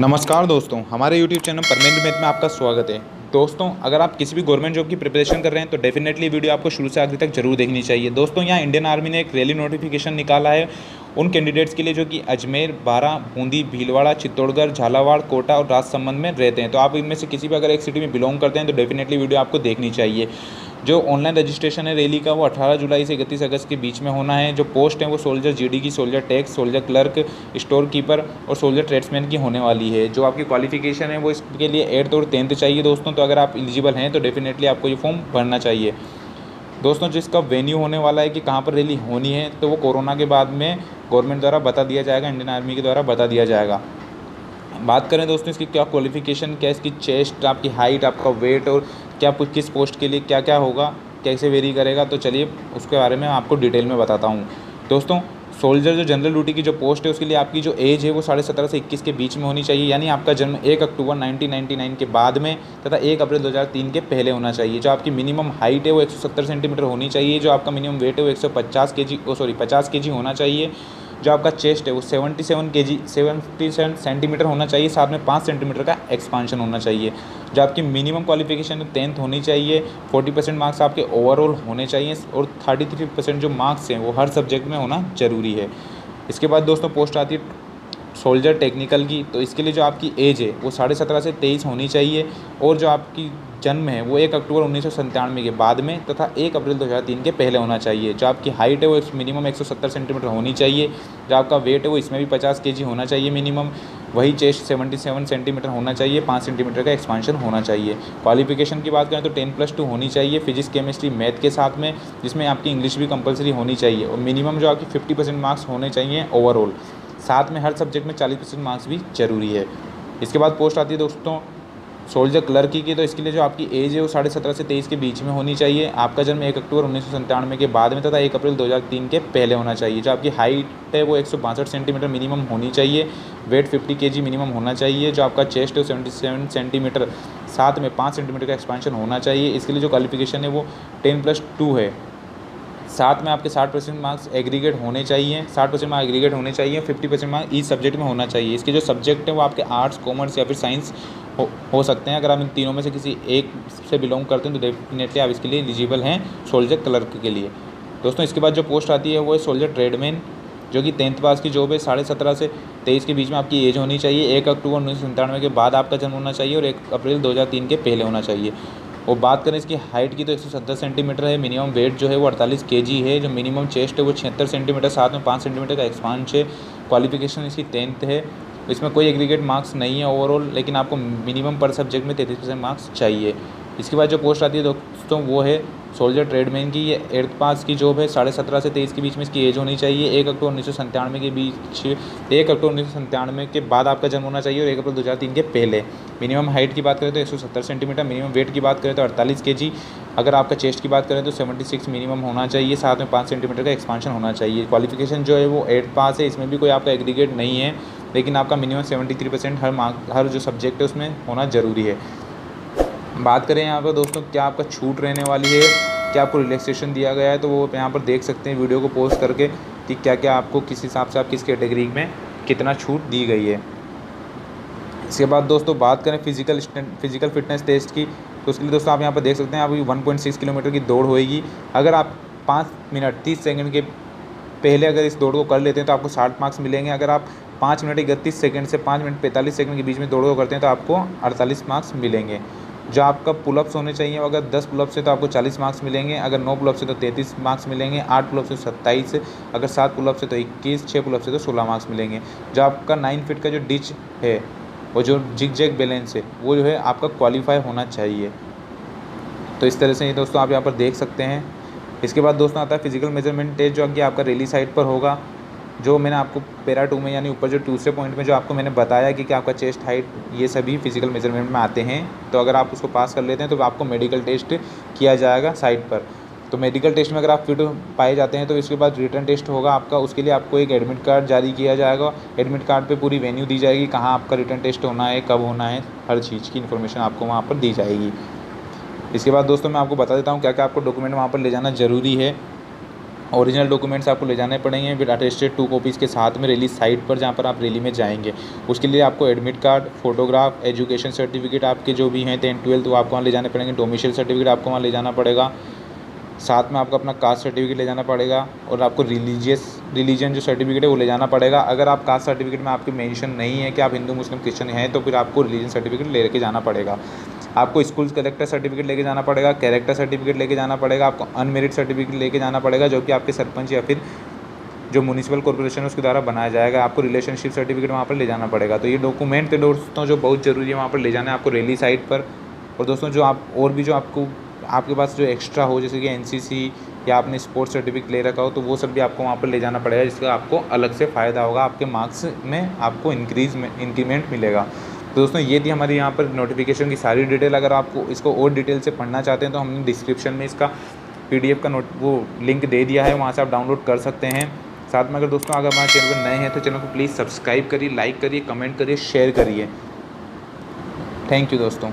नमस्कार दोस्तों, हमारे YouTube चैनल परमेंद्र मैथ में आपका स्वागत है। दोस्तों, अगर आप किसी भी गवर्नमेंट जॉब की प्रिपरेशन कर रहे हैं तो डेफिनेटली वीडियो आपको शुरू से आखिर तक जरूर देखनी चाहिए। दोस्तों, यहाँ इंडियन आर्मी ने एक रैली नोटिफिकेशन निकाला है उन कैंडिडेट्स के लिए जो कि अजमेर, बारां, बूंदी, भीलवाड़ा, चित्तौड़गढ़, झालावाड़, कोटा और राजसमंद में रहते हैं। तो आप इनमें से किसी भी अगर एक सिटी में बिलोंग करते हैं तो डेफिनेटली वीडियो आपको देखनी चाहिए। जो ऑनलाइन रजिस्ट्रेशन है रैली का वो 18 जुलाई से 31 अगस्त के बीच में होना है। जो पोस्ट है वो सोल्जर जीडी की, soldier tax, soldier clerk, store keeper और सोल्जर ट्रेड्समैन की होने वाली है। जो आपकी क्वालिफिकेशन है वो इसके लिए 8th और 10th चाहिए दोस्तों। तो अगर आप एलिजिबल हैं तो डेफिनेटली आपको ये फॉर्म भरना चाहिए। दोस्तों, जिसका वेन्यू होने वाला है कि कहाँ पर रैली होनी है तो वो कोरोना के बाद में गवर्नमेंट द्वारा बता दिया जाएगा, इंडियन आर्मी के द्वारा बता दिया जाएगा। बात करें दोस्तों इसकी क्या क्वालिफिकेशन, क्या इसकी चेस्ट, आपकी हाइट, आपका वेट और क्या किस पोस्ट के लिए क्या क्या होगा, कैसे वेरी करेगा, तो चलिए उसके बारे में आपको डिटेल में बताता हूँ। दोस्तों, सोल्जर जो जनरल ड्यूटी की जो पोस्ट है उसके लिए आपकी जो एज है वो 17.5 से 21 के बीच में होनी चाहिए। यानी आपका जन्म 1 अक्टूबर 1999 के बाद में तथा 1 अप्रैल 2003 के पहले होना चाहिए। जो आपकी मिनिमम हाइट है वो 170 सेंटीमीटर होनी चाहिए। जो आपका मिनिमम वेट है वो 150 50 केजी होना चाहिए। जो आपका चेस्ट है वो 77 सेंटीमीटर होना चाहिए। साथ में 5 सेंटीमीटर का एक्सपांशन होना चाहिए। जो आपकी मिनिमम क्वालिफिकेशन 10th होनी चाहिए। 40% मार्क्स आपके ओवरऑल होने चाहिए और 33% जो मार्क्स हैं वो हर सब्जेक्ट में होना ज़रूरी है। इसके बाद दोस्तों पोस्ट आती है सोल्जर टेक्निकल की। तो इसके लिए जो आपकी एज है वो 17.5 से 23 होनी चाहिए और जो आपकी जन्म है वो 1 अक्टूबर 1997 के बाद में तथा 1 अप्रैल 2003 के पहले होना चाहिए। जो आपकी हाइट है वो मिनिमम 170 सेंटीमीटर होनी चाहिए। जो आपका वेट है वो इसमें भी 50 केजी होना चाहिए मिनिमम। वही चेस्ट 77 सेंटीमीटर होना चाहिए। 5 सेंटीमीटर का एक्सपांशन होना चाहिए। क्वालिफिकेशन की बात करें तो 10+2 होनी चाहिए फिजिक्स, केमिस्ट्री, मैथ के साथ में, जिसमें आपकी इंग्लिश भी कंपलसरी होनी चाहिए और मिनिमम जो आपकी 50% मार्क्स होने चाहिए ओवरऑल। साथ में हर सब्जेक्ट में 40% मार्क्स भी ज़रूरी है। इसके बाद पोस्ट आती है दोस्तों सोल्जर क्लर्क की। तो इसके लिए जो आपकी एज है वो 17.5 से 23 के बीच में होनी चाहिए। आपका जन्म 1 अक्टूबर 1997 के बाद में तथा 1 अप्रैल 2003 के पहले होना चाहिए। जो आपकी हाइट है वो 162 सेंटीमीटर मिनिमम होनी चाहिए। वेट 50 केजी मिनिमम होना चाहिए। जो आपका चेस्ट है वो 77 सेंटीमीटर, साथ में 5 सेंटीमीटर का एक्सपांशन होना चाहिए। इसके लिए जो क्वालिफिकेशन है वो 10+2 है। साथ में आपके 60% मार्क्स एग्रीगेट होने चाहिए। 60% मार्क्स एग्रीगेट होने चाहिए। 50% मार्क्स ईच सब्जेक्ट में होना चाहिए। इसके जो सब्जेक्ट है वो आपके आर्ट्स, कॉमर्स या फिर साइंस हो सकते हैं। अगर आप इन तीनों में से किसी एक से बिलोंग करते हैं तो डेफिनेटली आप इसके लिए एलिजिबल हैं सोल्जर क्लर्क के लिए। दोस्तों, इसके बाद जो पोस्ट आती है वो है सोल्जर ट्रेडमैन, जो कि 10th पास की जॉब है। 17.5 से 23 के बीच में आपकी एज होनी चाहिए। 1 अक्टूबर 1997 के बाद आपका जन्म होना चाहिए और 1 अप्रैल 2003 के पहले होना चाहिए। और बात करें इसकी हाइट की तो 170 सेंटीमीटर है। मिनिमम वेट जो है वो 48 केजी है। जो मिनिमम चेस्ट है वो 76 सेंटीमीटर, साथ में 5 सेंटीमीटर का एक्सपांशन है। क्वालिफिकेशन इसकी 10th है। इसमें कोई एग्रीगेट मार्क्स नहीं है ओवरऑल, लेकिन आपको मिनिमम पर सब्जेक्ट में 33% मार्क्स चाहिए। इसके बाद जो पोस्ट आती है दोस्तों वो है सोल्जर ट्रेडमैन की। ये 8th पास की जॉब है। 17.5 से 23 के बीच में इसकी एज होनी चाहिए। 1 अक्टूबर 1997 के बीच 1 अक्टूबर 1997 के बाद आपका जन्म होना चाहिए और 1 अप्रैल 2003 के पहले। मिनिमम हाइट की बात करें तो 170 सेंटीमीटर। मिनिमम वेट की बात करें तो 48 केजी। अगर आपका चेस्ट की बात करें तो 76 मिनिमम होना चाहिए। साथ में 5 सेंटीमीटर का एक्सपांशन होना चाहिए। क्वालिफिकेशन जो है वो 8th पास है। इसमें भी कोई आपका एग्रीगेट नहीं है, लेकिन आपका मिनिमम 73% हर जो सब्जेक्ट है उसमें होना ज़रूरी है। बात करें यहाँ पर दोस्तों क्या आपका छूट रहने वाली है, क्या आपको रिलैक्सेशन दिया गया है, तो वो यहाँ पर देख सकते हैं वीडियो को पॉज करके कि क्या क्या आपको किस हिसाब से आप किस कैटेगरी में कितना छूट दी गई है। इसके बाद दोस्तों बात करें फिजिकल फिटनेस टेस्ट की, तो उसके लिए दोस्तों आप यहाँ पर देख सकते हैं आपकी 1.6 किलोमीटर की दौड़ होएगी। अगर आप 5 मिनट 30 सेकंड के पहले अगर इस दौड़ को कर लेते हैं तो आपको 60 मार्क्स मिलेंगे। अगर आप 5 मिनट 31 सेकंड से 5 मिनट 45 सेकंड के बीच में दौड़ को करते हैं तो आपको 48 मार्क्स मिलेंगे। जो आपका पुलअप्स होने चाहिए अगर 10 पुलअप्स है तो आपको 40 मार्क्स मिलेंगे। अगर 9 पुलअप्स है तो 33 मार्क्स मिलेंगे। 8 पुलअप्स है 27, अगर 7 पुलअप्स है तो 21, 6 पुलअप्स है तो 16 मार्क्स मिलेंगे। जो आपका 9 फीट का जो डिच है और जो जिग जैग बैलेंस है वो जो है आपका क्वालिफाई होना चाहिए। तो इस तरह से ये दोस्तों आप यहाँ पर देख सकते हैं। इसके बाद दोस्तों आता है फिजिकल मेजरमेंट टेस्ट, जो कि आपका रैली साइट पर होगा। जो मैंने आपको पैरा 2 में यानी ऊपर जो दूसरे पॉइंट में जो आपको मैंने बताया कि आपका चेस्ट हाइट ये सभी फिजिकल मेजरमेंट में आते हैं। तो अगर आप उसको पास कर लेते हैं तो आपको मेडिकल टेस्ट किया जाएगा साइट पर। तो मेडिकल टेस्ट में अगर आप फिट पाए जाते हैं तो इसके बाद रिटर्न टेस्ट होगा आपका। उसके लिए आपको एक एडमिट कार्ड जारी किया जाएगा। एडमिट कार्ड पे पूरी वेन्यू दी जाएगी, कहाँ आपका रिटर्न टेस्ट होना है, कब होना है, हर चीज़ की इन्फॉर्मेशन आपको वहाँ पर दी जाएगी। इसके बाद दोस्तों मैं आपको बता देता हूँ क्या क्या आपको डॉक्यूमेंट वहाँ पर ले जाना ज़रूरी है। ओरिजिनल डॉक्यूमेंट्स आपको ले जाने पड़ेंगे विद अटेस्टेड 2 कॉपीज़ के साथ में रैली साइट पर, जहाँ पर आप रैली में जाएंगे। उसके लिए आपको admit card, photograph, education certificate आपके जो भी हैं 10th 12th वो आपको वहाँ ले जाने पड़ेंगे। डोमिसाइल सर्टिफिकेट आपको वहाँ ले जाना पड़ेगा। साथ में आपको अपना कास्ट सर्टिफिकेट ले जाना पड़ेगा और आपको रिलीजन जो सर्टिफिकेट है वो ले जाना पड़ेगा। अगर आप कास्ट सर्टिफिकेट में आपके मेंशन नहीं है कि आप हिंदू मुस्लिम क्रिश्चियन हैं तो फिर आपको रिलीजन सर्टिफिकेट लेके जाना पड़ेगा। आपको स्कूल कलेक्टर सर्टिफिकेट लेके जाना पड़ेगा, कैरेक्टर सर्टिफिकेट लेके जाना पड़ेगा, आपको अनमेरिड सर्टिफिकेट लेके जाना पड़ेगा जो कि आपके सरपंच या फिर जो म्यूनिसिपल कॉर्पोरेशन है उसके द्वारा बनाया जाएगा। आपको रिलेशनशिप सर्टिफिकेट वहाँ पर ले जाना पड़ेगा। तो ये डॉक्यूमेंट थे दोस्तों जो बहुत ज़रूरी है वहाँ पर ले जाना है आपको रैली साइट पर। और दोस्तों जो आप और भी जो आपको आपके पास जो एक्स्ट्रा हो जैसे कि एनसीसी या आपने स्पोर्ट्स सर्टिफिकेट ले रखा हो तो वो सब भी आपको वहाँ पर ले जाना पड़ेगा, जिसका आपको अलग से फ़ायदा होगा, आपके मार्क्स में आपको इंक्रीमेंट मिलेगा। तो दोस्तों ये थी हमारी यहाँ पर नोटिफिकेशन की सारी डिटेल। अगर आपको इसको और डिटेल से पढ़ना चाहते हैं तो हमने डिस्क्रिप्शन में इसका PDF का वो लिंक दे दिया है, वहाँ से आप डाउनलोड कर सकते हैं। साथ में अगर दोस्तों अगर हमारे चैनल पर नए हैं तो चैनल को प्लीज़ सब्सक्राइब करिए, लाइक करिए, कमेंट करिए, शेयर करिए। थैंक यू दोस्तों।